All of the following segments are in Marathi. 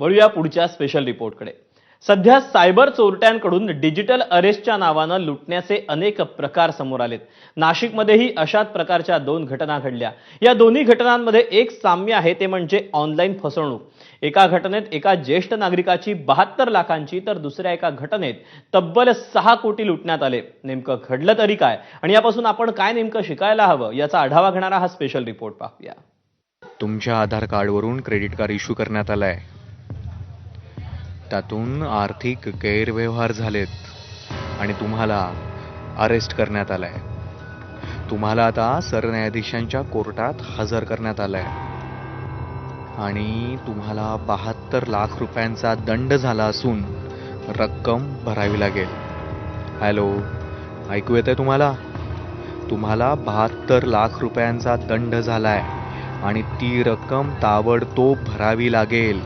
वळूया पुढच्या स्पेशल रिपोर्टकडे। सध्या सायबर चोरट्यांकडून डिजिटल अरेस्टच्या नावानं लुटण्याचे अनेक प्रकार समोर आलेत। नाशिकमध्येही अशाच प्रकारच्या 2 घटना घडल्या। या दोन्ही घटनांमध्ये एक साम्य आहे, ते म्हणजे ऑनलाईन फसवणूक। एका घटनेत एका ज्येष्ठ नागरिकाची 72 लाखांची तर दुसऱ्या एका घटनेत तब्बल 6 कोटी लुटण्यात आले। नेमकं घडलं तरी काय आणि यापासून आपण काय नेमकं शिकायला हवं याचा आढावा घेणारा हा स्पेशल रिपोर्ट पाहूया। तुमच्या आधार कार्डवरून क्रेडिट कार्ड इश्यू करण्यात आलंय। त्यातून आर्थिक गैरव्यवहार झालेत आणि तुम्हाला अरेस्ट करण्यात आलंय। तुम्हाला आता सरन्यायाधीशांच्या कोर्टात हजर करण्यात आलंय आणि तुम्हाला 72 लाख रुपयांचा दंड झाला असून रक्कम भरावी लागेल। हॅलो, ऐकू येतंय तुम्हाला? तुम्हाला 72 लाख रुपयांचा दंड झालाय आणि ती रक्कम ताबडतोब भरावी लागेल।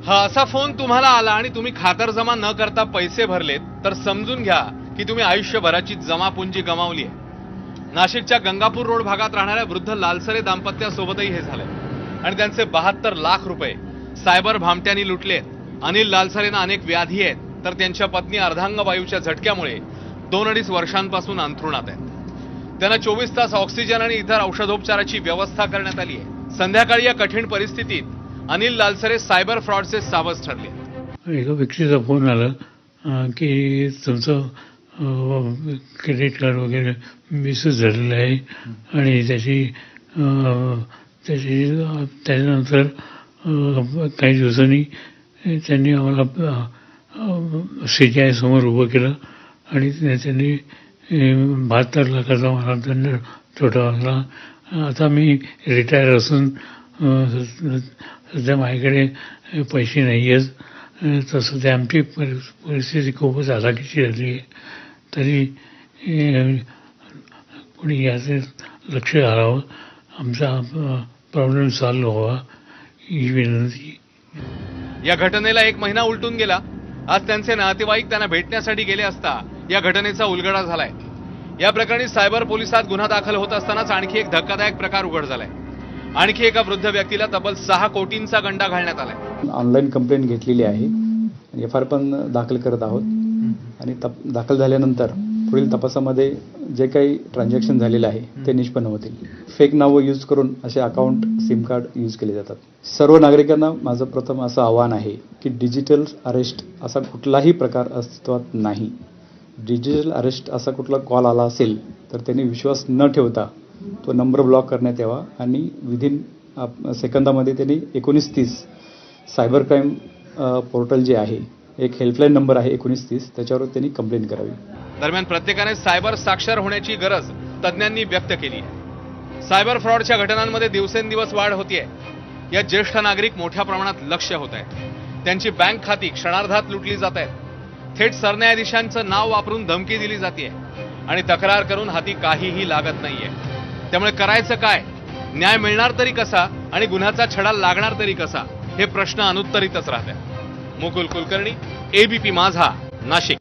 हा असा फोन तुम्हाला आला आणि तुम्ही खातरजमा न करता पैसे भरलेत तर समजून घ्या की तुम्ही आयुष्यभराची जमापुंजी गमावली आहे। नाशिकच्या गंगापूर रोड भागात राहणाऱ्या वृद्ध लालसरे दाम्पत्यासोबतही हे झालंय आणि त्यांचे 72 लाख रुपये सायबर भामट्यांनी लुटलेत। अनिल लालसरेंना अनेक व्याधी आहेत तर त्यांच्या पत्नी अर्धांगवायूच्या झटक्यामुळे 2-2.5 वर्षांपासून अंथरुणात आहेत। त्यांना 24 तास ऑक्सिजन आणि इतर औषधोपचाराची व्यवस्था करण्यात आली आहे। संध्याकाळी या कठीण परिस्थितीत अनिल लालसरे सायबर फ्रॉडचे सावज ठरले। एका व्यक्तीचा फोन आला की तुमचं क्रेडिट कार्ड वगैरे मिसयूज झालेलं आहे आणि त्याच्यानंतर काही दिवसांनी त्यांनी आम्हाला CGI समोर उभं केलं आणि त्यांनी 72 लाखाचा मला दंड ठोठावला। आता मी रिटायर असून सध्या माझ्याकडे पैसे नाही आहेत, तर सध्या आमची परिस्थिती खूपच हलाखीची झाली आहे। तरी कोणी याचे लक्ष घालावं, आमचा प्रॉब्लेम सॉल्व्ह व्हावा ही विनंती। या घटनेला 1 महिना उलटून गेला। आज त्यांचे नातेवाईक त्यांना भेटण्यासाठी गेले असता या घटनेचा उलगडा झालाय। या प्रकरणी सायबर पोलिसात गुन्हा दाखल होत असतानाच आणखी एक धक्कादायक प्रकार उघड झालाय। आणखी एका वृद्ध व्यक्तीला तब्बल 6 कोटींचा गंडा घालण्यात आलाय। ऑनलाईन कंप्लेंट घेतलेली आहे, FIR पण दाखल करत आहोत आणि दाखल झाल्यानंतर पुढील तपासामध्ये जे काही ट्रान्झॅक्शन झालेलं आहे ते निष्पन्न होतील। फेक नावं यूज करून असे अकाउंट, सिम कार्ड यूज केले जातात। सर्व नागरिकांना माझं प्रथम असं आव्हान आहे की डिजिटल अरेस्ट असा कुठलाही प्रकार अस्तित्वात नाही। डिजिटल अरेस्ट असा कुठला कॉल आला असेल तर त्यांनी विश्वास न ठेवता तो नंबर ब्लॉक करण्यात यावा आणि विदिन सेकंदामध्ये त्यांनी 1930 सायबर क्राईम पोर्टल जे आहे, एक हेल्पलाईन नंबर आहे 1930, त्याच्यावर त्यांनी कंप्लेंट करावी। दरम्यान प्रत्येकाने सायबर साक्षर होण्याची गरज तज्ज्ञांनी व्यक्त केली आहे। सायबर फ्रॉडच्या घटनांमध्ये दिवसेंदिवस वाढ होतीये। या ज्येष्ठ नागरिक मोठ्या प्रमाणात लक्ष्य होत आहेत। त्यांची बँक खाती क्षणार्धात लुटली जात आहेत। थेट सरन्यायाधीशांचं नाव वापरून धमकी दिली जाते आणि तक्रार करून हाती काहीही लागत नाहीये। त्यामुळे करायचं काय, न्याय मिळणार तरी कसा आणि गुन्ह्याचा छडा लागणार तरी कसा, हे प्रश्न अनुत्तरितच राहतात। मुकुल कुलकर्णी, ABP माझा, नाशिक।